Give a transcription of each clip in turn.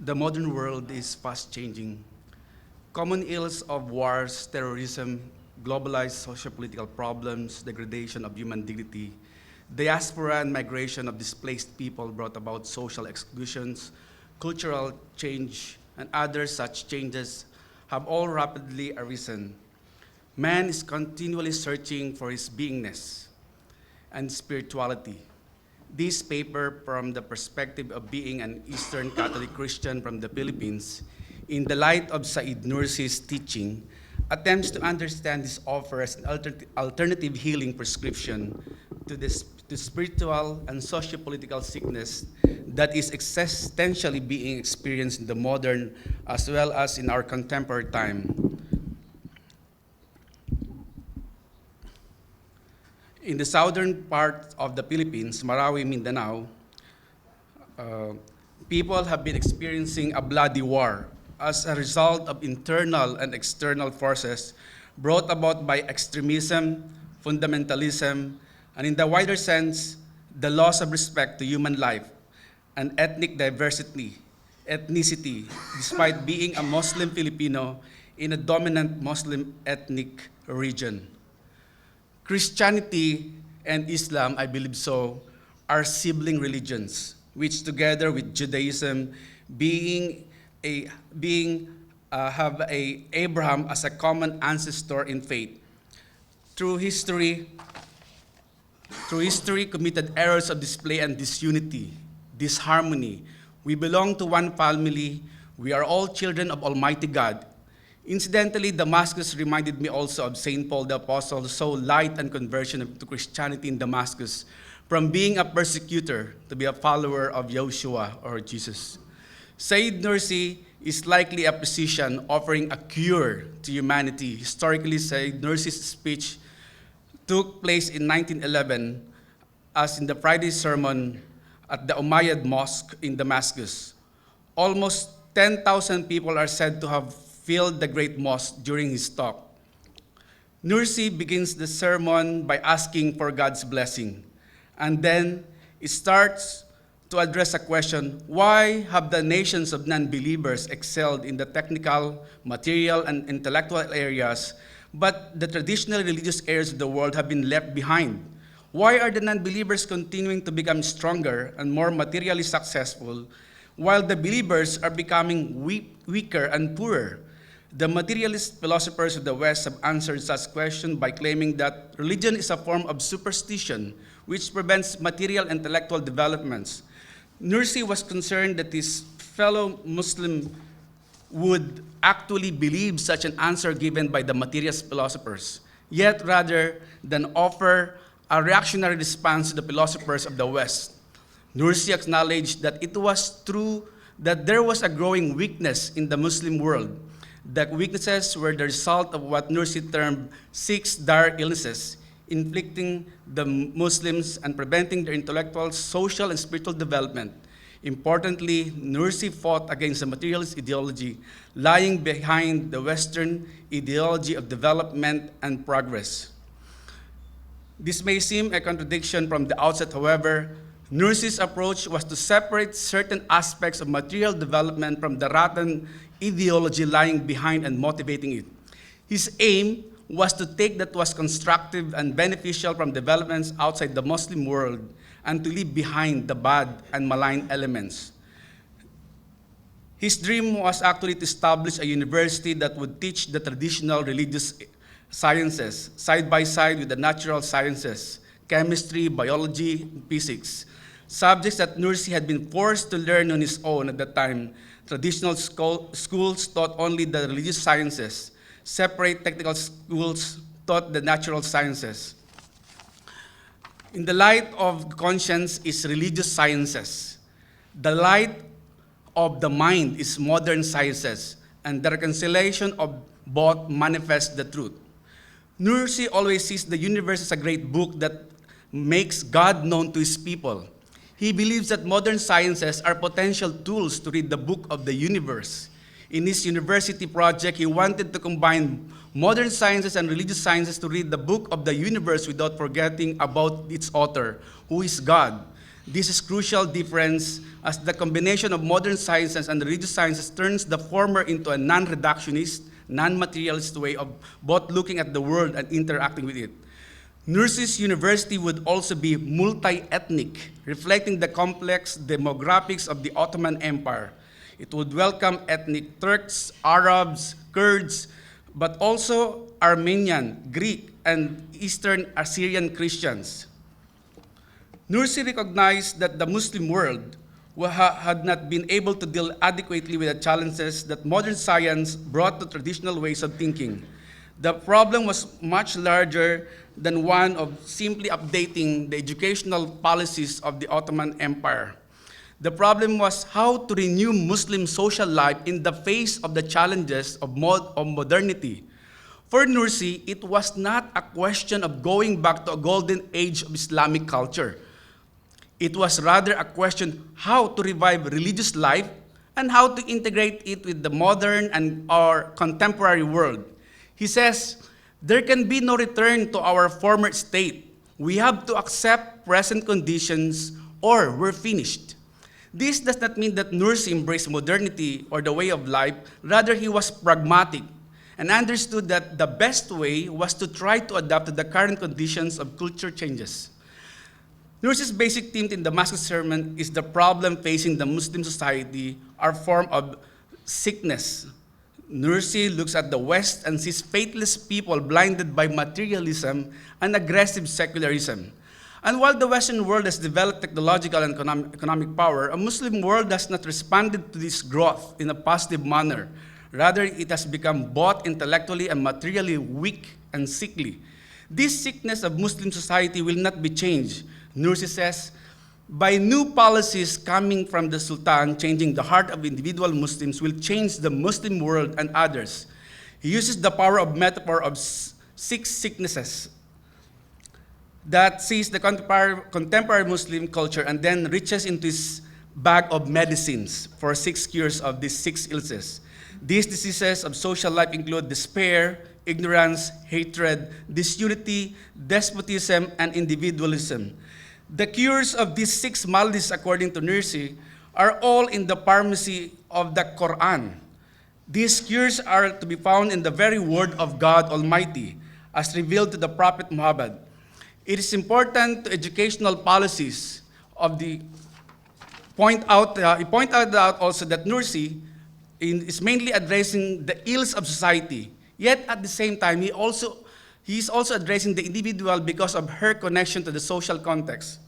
The modern world is fast changing. Common ills of wars, terrorism, globalized socio-political problems, degradation of human dignity, diaspora and migration of displaced people brought about social exclusions, cultural change, and other such changes have all rapidly arisen. Man is continually searching for his beingness and spirituality. This paper, from the perspective of being an Eastern Catholic Christian from the Philippines, in the light of Said Nursi's teaching, attempts to understand this offer as an alternative healing prescription to spiritual and socio-political sickness that is existentially being experienced in the modern as well as in our contemporary time. In the southern part of the Philippines, Marawi, Mindanao, uh, people have been experiencing a bloody war as a result of internal and external forces brought about by extremism, fundamentalism, and in the wider sense, the loss of respect to human life and ethnic ethnicity, despite being a Muslim Filipino in a dominant Muslim ethnic region. Christianity and Islam, I believe so, are sibling religions, which together with Judaism being have Abraham as a common ancestor in faith. Through history, committed errors of display and disunity, disharmony. We belong to one family. We are all children of Almighty God. Incidentally, Damascus reminded me also of St. Paul the Apostle, who saw light and conversion to Christianity in Damascus, from being a persecutor to be a follower of Yeshua or Jesus. Said Nursi is likely a physician offering a cure to humanity. Historically, Said Nursi's speech took place in 1911 as in the Friday sermon at the Umayyad Mosque in Damascus. Almost 10,000 people are said to have filled the great mosque during his talk. Nursi begins the sermon by asking for God's blessing, and then it starts to address a question: why have the nations of non-believers excelled in the technical, material, and intellectual areas, but the traditional religious areas of the world have been left behind? Why are the non-believers continuing to become stronger and more materially successful, while the believers are becoming weaker and poorer? The materialist philosophers of the West have answered such questions by claiming that religion is a form of superstition which prevents material intellectual developments. Nursi was concerned that his fellow Muslim would actually believe such an answer given by the materialist philosophers, yet rather than offer a reactionary response to the philosophers of the West. Nursi acknowledged that it was true that there was a growing weakness in the Muslim world. The weaknesses were the result of what Nursi termed 6 dire illnesses, inflicting the Muslims and preventing their intellectual, social, and spiritual development. Importantly, Nursi fought against the materialist ideology lying behind the Western ideology of development and progress. This may seem a contradiction from the outset, however. Nursi's approach was to separate certain aspects of material development from the rotten ideology lying behind and motivating it. His aim was to take that was constructive and beneficial from developments outside the Muslim world and to leave behind the bad and malign elements. His dream was actually to establish a university that would teach the traditional religious sciences side by side with the natural sciences, chemistry, biology, physics, subjects that Nursi had been forced to learn on his own at the time. Traditional schools taught only the religious sciences. Separate technical schools taught the natural sciences. In the light of conscience is religious sciences. The light of the mind is modern sciences, and the reconciliation of both manifests the truth. Nursi always sees the universe as a great book that makes God known to his people. He believes that modern sciences are potential tools to read the book of the universe. In his university project, he wanted to combine modern sciences and religious sciences to read the book of the universe without forgetting about its author, who is God. This is crucial difference as the combination of modern sciences and religious sciences turns the former into a non-reductionist, non-materialist way of both looking at the world and interacting with it. Nurses University would also be multi-ethnic, reflecting the complex demographics of the Ottoman Empire. It would welcome ethnic Turks, Arabs, Kurds, but also Armenian, Greek, and Eastern Assyrian Christians. Nursi recognized that the Muslim world had not been able to deal adequately with the challenges that modern science brought to traditional ways of thinking. The problem was much larger than one of simply updating the educational policies of the Ottoman Empire. The problem was how to renew Muslim social life in the face of the challenges of modernity. For Nursi, it was not a question of going back to a golden age of Islamic culture. It was rather a question how to revive religious life and how to integrate it with the modern and our contemporary world. He says, there can be no return to our former state. We have to accept present conditions or we're finished. This does not mean that Nursi embraced modernity or the way of life. Rather, he was pragmatic and understood that the best way was to try to adapt to the current conditions of culture changes. Nursi's basic theme in Damascus sermon is the problem facing the Muslim society, our form of sickness. Nursi looks at the West and sees faithless people blinded by materialism and aggressive secularism. And while the Western world has developed technological and economic power, a Muslim world has not responded to this growth in a positive manner. Rather, it has become both intellectually and materially weak and sickly. This sickness of Muslim society will not be changed. Nursi says, by new policies coming from the Sultan, changing the heart of individual Muslims will change the Muslim world and others. He uses the power of metaphor of 6 sicknesses that sees the contemporary Muslim culture and then reaches into his bag of medicines for 6 cures of these 6 illnesses. These diseases of social life include despair, ignorance, hatred, disunity, despotism, and individualism. The cures of these 6 maladies, according to Nursi, are all in the pharmacy of the Quran. These cures are to be found in the very word of God Almighty, as revealed to the Prophet Muhammad. It is important to educational policies of the he pointed out also that Nursi is mainly addressing the ills of society. Yet at the same time, he is also addressing the individual because of her connection to the social context.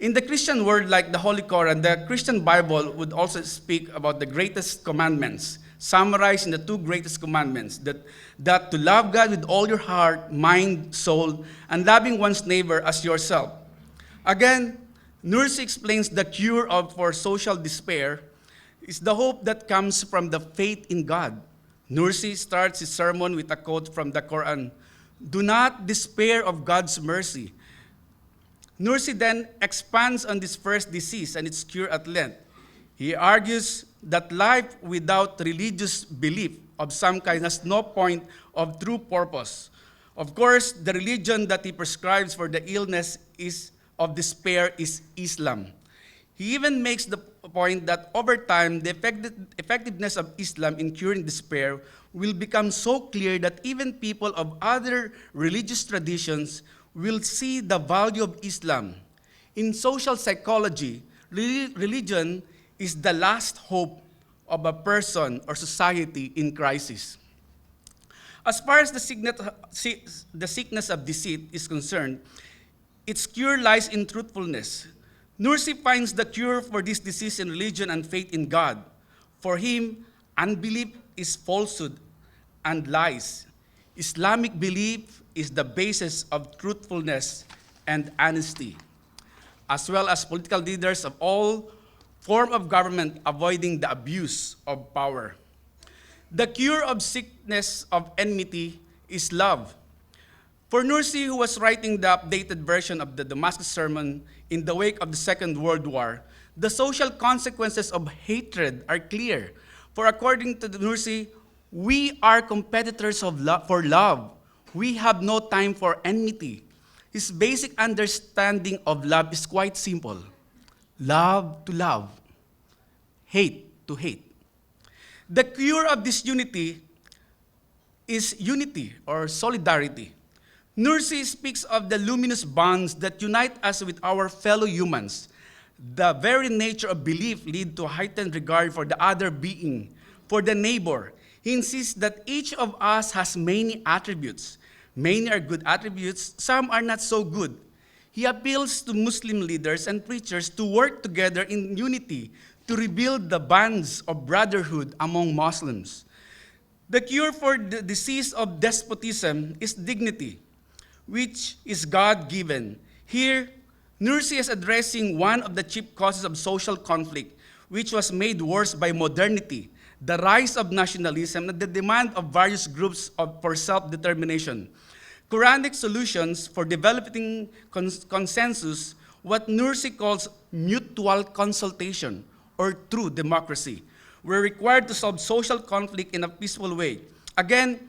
In the Christian world, like the Holy Quran, the Christian Bible would also speak about the greatest commandments, summarized in the 2 greatest commandments, that to love God with all your heart, mind, soul, and loving one's neighbor as yourself. Again, Nursi explains the cure for social despair is the hope that comes from the faith in God. Nursi starts his sermon with a quote from the Quran, "Do not despair of God's mercy." Nursi then expands on this first disease and its cure at length. He argues that life without religious belief of some kind has no point of true purpose. Of course, the religion that he prescribes for the illness of despair is Islam. He even makes the point that over time, the effectiveness of Islam in curing despair will become so clear that even people of other religious traditions will see the value of Islam. In social psychology, religion is the last hope of a person or society in crisis. As far as the sickness of deceit is concerned, its cure lies in truthfulness. Nursi finds the cure for this disease in religion and faith in God. For him, unbelief is falsehood and lies. Islamic belief is the basis of truthfulness and honesty, as well as political leaders of all form of government avoiding the abuse of power. The cure of sickness of enmity is love. For Nursi, who was writing the updated version of the Damascus sermon in the wake of the Second World War, the social consequences of hatred are clear. For according to Nursi, we are competitors for love. We have no time for enmity. His basic understanding of love is quite simple. love to love, hate to hate. The cure of this unity is unity or solidarity. Nursi speaks of the luminous bonds that unite us with our fellow humans. The very nature of belief leads to heightened regard for the other being, for the neighbor. He insists that each of us has many attributes. Many are good attributes, some are not so good. He appeals to Muslim leaders and preachers to work together in unity to rebuild the bonds of brotherhood among Muslims. The cure for the disease of despotism is dignity, which is God-given. Here, Nursi is addressing one of the chief causes of social conflict, which was made worse by modernity, the rise of nationalism and the demand of various groups for self-determination. Quranic solutions for developing consensus, what Nursi calls mutual consultation or true democracy, were required to solve social conflict in a peaceful way. Again,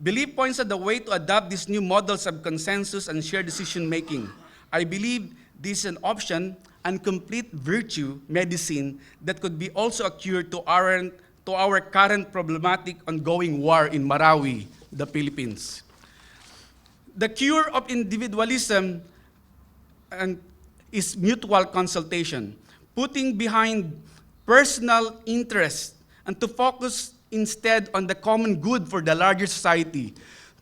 belief points at the way to adopt these new models of consensus and shared decision-making. I believe this is an option and complete virtue medicine that could be also a cure to our current problematic ongoing war in Marawi, the Philippines. The cure of individualism is mutual consultation, putting behind personal interest and to focus instead on the common good for the larger society,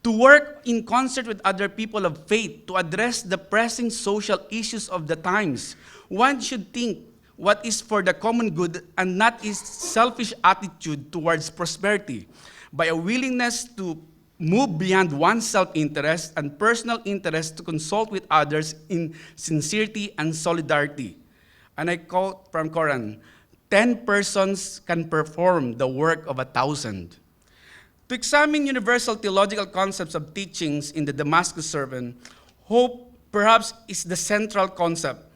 to work in concert with other people of faith to address the pressing social issues of the times. One should think what is for the common good and not his selfish attitude towards prosperity, by a willingness to move beyond one's self-interest and personal interest to consult with others in sincerity and solidarity. And I quote from Quran, 10 persons can perform the work of 1,000. To examine universal theological concepts of teachings in the Damascus sermon, hope perhaps is the central concept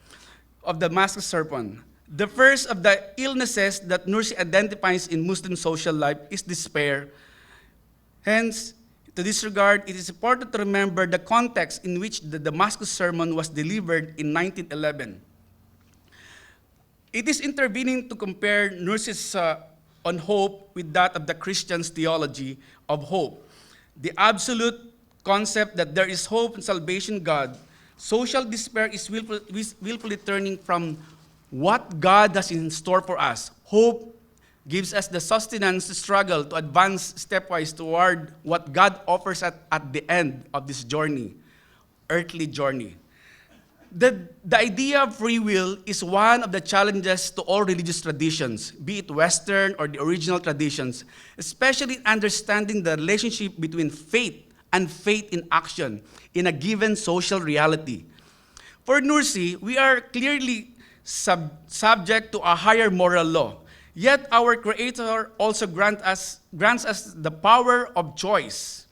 of the Damascus sermon. The first of the illnesses that Nursi identifies in Muslim social life is despair. Hence, to this regard, it is important to remember the context in which the Damascus sermon was delivered in 1911. It is intervening to compare Nursi's on hope with that of the Christian's theology of hope. The absolute concept that there is hope and salvation in God. Social despair is willfully turning from what God has in store for us. Hope gives us the sustenance to struggle to advance stepwise toward what God offers at the end of this journey, earthly journey. The idea of free will is one of the challenges to all religious traditions, be it Western or the original traditions, especially understanding the relationship between faith and faith in action in a given social reality. For Nursi, we are clearly subject to a higher moral law, yet our Creator also grants us the power of choice.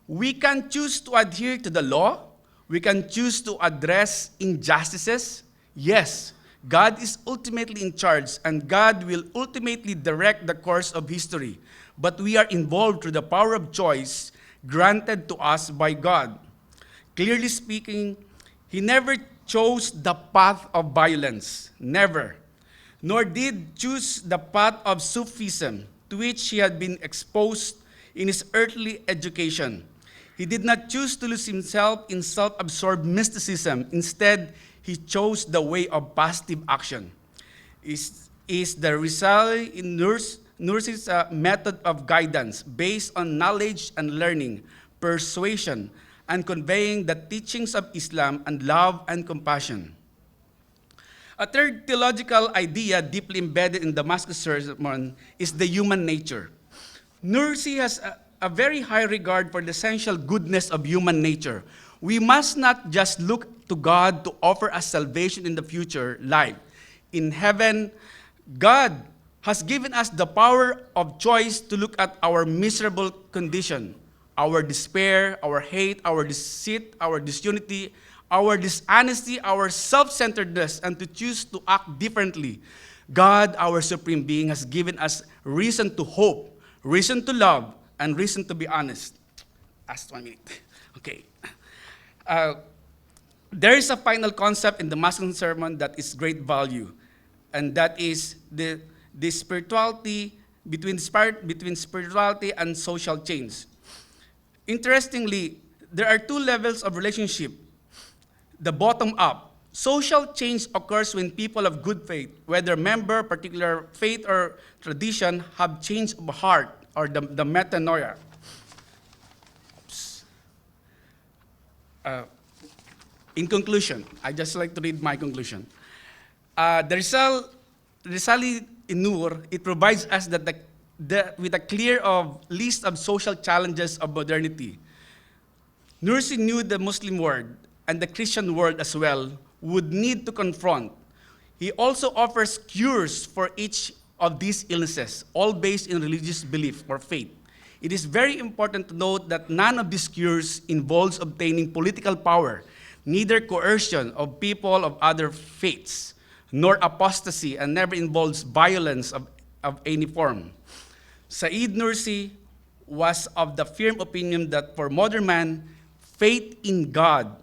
We can choose to adhere to the law. We can choose to address injustices. Yes, God is ultimately in charge, and God will ultimately direct the course of history. But we are involved through the power of choice granted to us by God. Clearly speaking, He never chose the path of violence, never, nor did choose the path of Sufism, to which he had been exposed in his earthly education. He did not choose to lose himself in self-absorbed mysticism. Instead, he chose the way of positive action. Is the result in Nursi's method of guidance based on knowledge and learning, persuasion, and conveying the teachings of Islam and love and compassion. A third theological idea deeply embedded in Damascus sermon is the human nature. Nursi has a very high regard for the essential goodness of human nature. We must not just look to God to offer us salvation in the future life. In heaven, God has given us the power of choice to look at our miserable condition, our despair, our hate, our deceit, our disunity, our dishonesty, our self-centeredness, and to choose to act differently. God, our supreme being, has given us reason to hope, reason to love, and reason to be honest. Last 1 minute. Okay. There is a final concept in the Damascus sermon that is great value, and that is the spirituality between spirituality and social change. Interestingly, there are two levels of relationship. The bottom up. Social change occurs when people of good faith, whether member, particular faith or tradition, have change of heart, or the metanoia. In conclusion, I just like to read my conclusion. The Risali in Nur, it provides us with a clear list of social challenges of modernity. Nursi knew the Muslim world and the Christian world as well would need to confront. He also offers cures for each of these illnesses, all based in religious belief or faith. It is very important to note that none of these cures involves obtaining political power, neither coercion of people of other faiths, nor apostasy, and never involves violence of any form. Said Nursi was of the firm opinion that for modern man, faith in God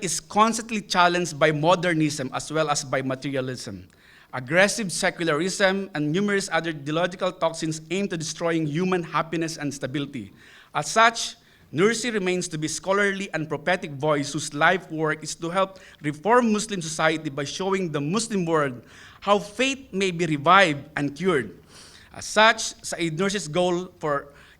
is constantly challenged by modernism as well as by materialism. Aggressive secularism and numerous other ideological toxins aim to destroying human happiness and stability. As such, Nursi remains to be a scholarly and prophetic voice whose life work is to help reform Muslim society by showing the Muslim world how faith may be revived and cured. As such, Said Nursi's goal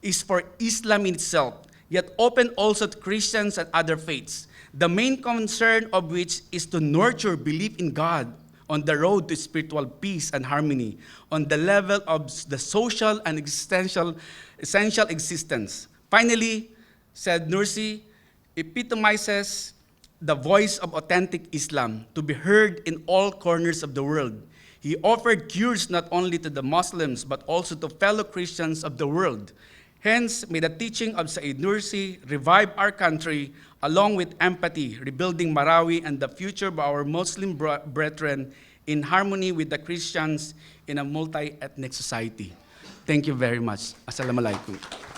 is for Islam in itself, yet open also to Christians and other faiths, the main concern of which is to nurture belief in God on the road to spiritual peace and harmony, on the level of the social and essential existence. Finally, said Nursi, epitomizes the voice of authentic Islam to be heard in all corners of the world. He offered cures not only to the Muslims, but also to fellow Christians of the world. Hence, may the teaching of Said Nursi revive our country along with empathy, rebuilding Marawi and the future of our Muslim brethren in harmony with the Christians in a multi-ethnic society. Thank you very much. Assalamu alaikum.